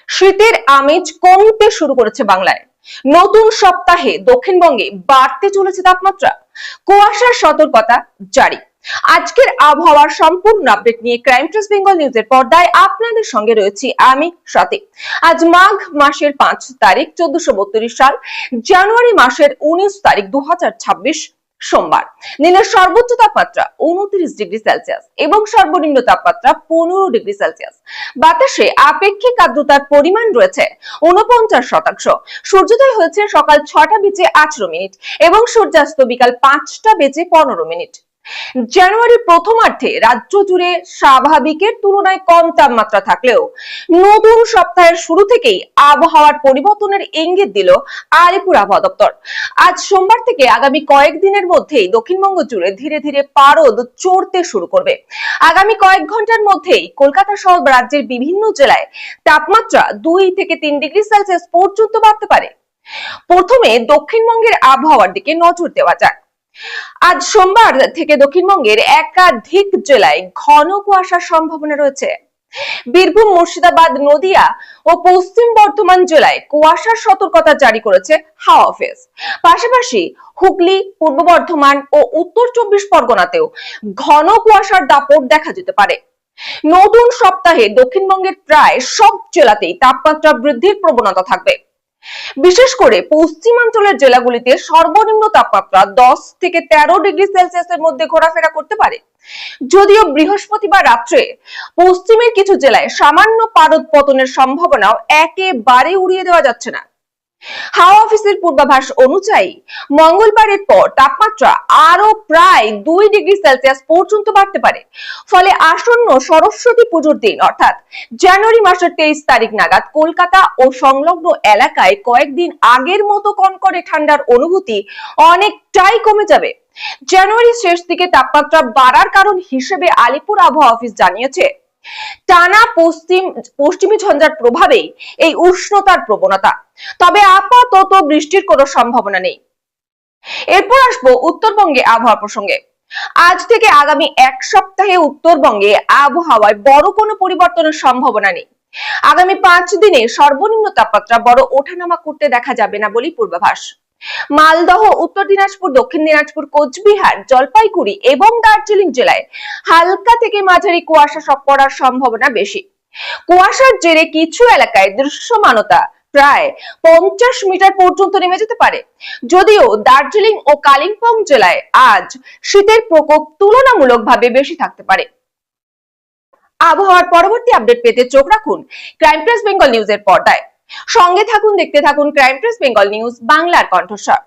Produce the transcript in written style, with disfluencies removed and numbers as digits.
শীতের আমেজ কমতে শুরু করেছে বাংলায়। নতুন সপ্তাহে দক্ষিণবঙ্গে বাড়তে চলেছে তাপমাত্রা, কুয়াশার সতর্কতা জারি। আজকের আবহাওয়ার সম্পূর্ণ আপডেট নিয়ে ক্রাইম ট্রেস বেঙ্গল নিউজের পর্দায় আপনাদের সঙ্গে রয়েছি আমি স্বাতি। আজ মাঘ মাসের 5 তারিখ 1432 সাল, জানুয়ারি মাসের 19 তারিখ 2026 সোমবার। দিনের সর্বোচ্চ তাপমাত্রা 29 ডিগ্রি সেলসিয়াস এবং সর্বনিম্ন তাপমাত্রা 15 ডিগ্রি সেলসিয়াস। বাতাসে আপেক্ষিক আর্দ্রতার পরিমাণ রয়েছে 49%। সূর্যোদয় হয়েছে সকাল 6টা বেজে 18 মিনিট এবং সূর্যাস্ত বিকাল 5টা বেজে 15 মিনিট। জানুয়ারির প্রথমার্ধে রাজ্য জুড়ে স্বাভাবিকের তুলনায় কম তাপমাত্রা থাকলেও নতুন সপ্তাহের শুরু থেকেই আবহাওয়ার পরিবর্তনের ইঙ্গিত দিল আলিপুর আবহাওয়া দপ্তর। আজ সোমবার থেকে আগামী কয়েকদিনের মধ্যেই দক্ষিণবঙ্গ জুড়ে ধীরে ধীরে পারদ চড়তে শুরু করবে। আগামী কয়েক ঘন্টার মধ্যেই কলকাতা সহ রাজ্যের বিভিন্ন জেলায় তাপমাত্রা 2 থেকে 3 ডিগ্রি সেলসিয়াস পর্যন্ত বাড়তে পারে। প্রথমে দক্ষিণবঙ্গের আবহাওয়ার দিকে নজর দেওয়া যাক। আজ সোমবার থেকে দক্ষিণবঙ্গের একাধিক জেলায় ঘন কুয়াশার সম্ভাবনা রয়েছে। বীরভূম, মুর্শিদাবাদ, নদিয়া ও পশ্চিম বর্ধমান জেলায় কুয়াশার সতর্কতা জারি করেছে হাওয়া অফিস। পাশাপাশি হুগলি, পূর্ব বর্ধমান ও উত্তর 24 পরগনাতেও ঘন কুয়াশার দাপট দেখা যেতে পারে। নতুন সপ্তাহে দক্ষিণবঙ্গের প্রায় সব জেলাতেই তাপমাত্রা বৃদ্ধির প্রবণতা থাকবে। বিশেষ করে পশ্চিমাঞ্চলের জেলাগুলিতে সর্বনিম্ন তাপমাত্রা 10 থেকে 13 ডিগ্রি সেলসিয়াসের মধ্যে ঘোরাফেরা করতে পারে। যদিও বৃহস্পতিবার রাত্রে পশ্চিমের কিছু জেলায় সামান্য পারদ পতনের সম্ভাবনাও একেবারে উড়িয়ে দেওয়া যাচ্ছে না। হাওয়া অফিসের পূর্বাভাস অনুযায়ী মঙ্গলবারের পর তাপমাত্রা আরো প্রায় 2 ডিগ্রি সেলসিয়াস পর্যন্ত বাড়তে পারে। ফলে আসন্ন সরস্বতী পুজোর দিন অর্থাৎ জানুয়ারি মাসের 23 তারিখ নাগাদ কলকাতা ও সংলগ্ন এলাকায় কয়েকদিন আগের মতো কনকনে ঠান্ডার অনুভূতি অনেকটাই কমে যাবে। জানুয়ারির শেষ দিকে তাপমাত্রা বাড়ার কারণ হিসেবে আলিপুর আবহাওয়া অফিস জানিয়েছে, টানা পশ্চিমী ঝঞ্ঝার প্রভাবে এই উষ্ণতার প্রবণতা। তবে আপাতত বৃষ্টির কোনো সম্ভাবনা নেই। এরপর আসবো উত্তরবঙ্গে আবহাওয়া প্রসঙ্গে। আজ থেকে আগামী এক সপ্তাহে উত্তরবঙ্গে আবহাওয়ায় বড় কোনো পরিবর্তনের সম্ভাবনা নেই। আগামী 5 দিনে সর্বনিম্ন তাপমাত্রা বড় ওঠানামা করতে দেখা যাবে না বলেই পূর্বাভাস। মালদহ, উত্তর দিনাজপুর, দক্ষিণ দিনাজপুর, কোচবিহার, জলপাইগুড়ি এবং দার্জিলিং জেলায় হালকা থেকে মাঝারি কুয়াশা পড়ার সম্ভাবনা বেশি। কুয়াশার জেরে কিছু এলাকায় দৃশ্যমানতা প্রায় 50 মিটার পর্যন্ত নেমে যেতে পারে। যদিও দার্জিলিং ও কালিম্পং জেলায় আজ শীতের প্রকোপ তুলনামূলকভাবে বেশি থাকতে পারে। আবহাওয়ার পরবর্তী আপডেট পেতে চোখ রাখুন ক্রাইম প্রেস বেঙ্গল নিউজের পর্দায়। সঙ্গে থাকুন, দেখতে থাকুন ক্রাইম প্রেস বেঙ্গল নিউজ, বাংলার কণ্ঠস্বর।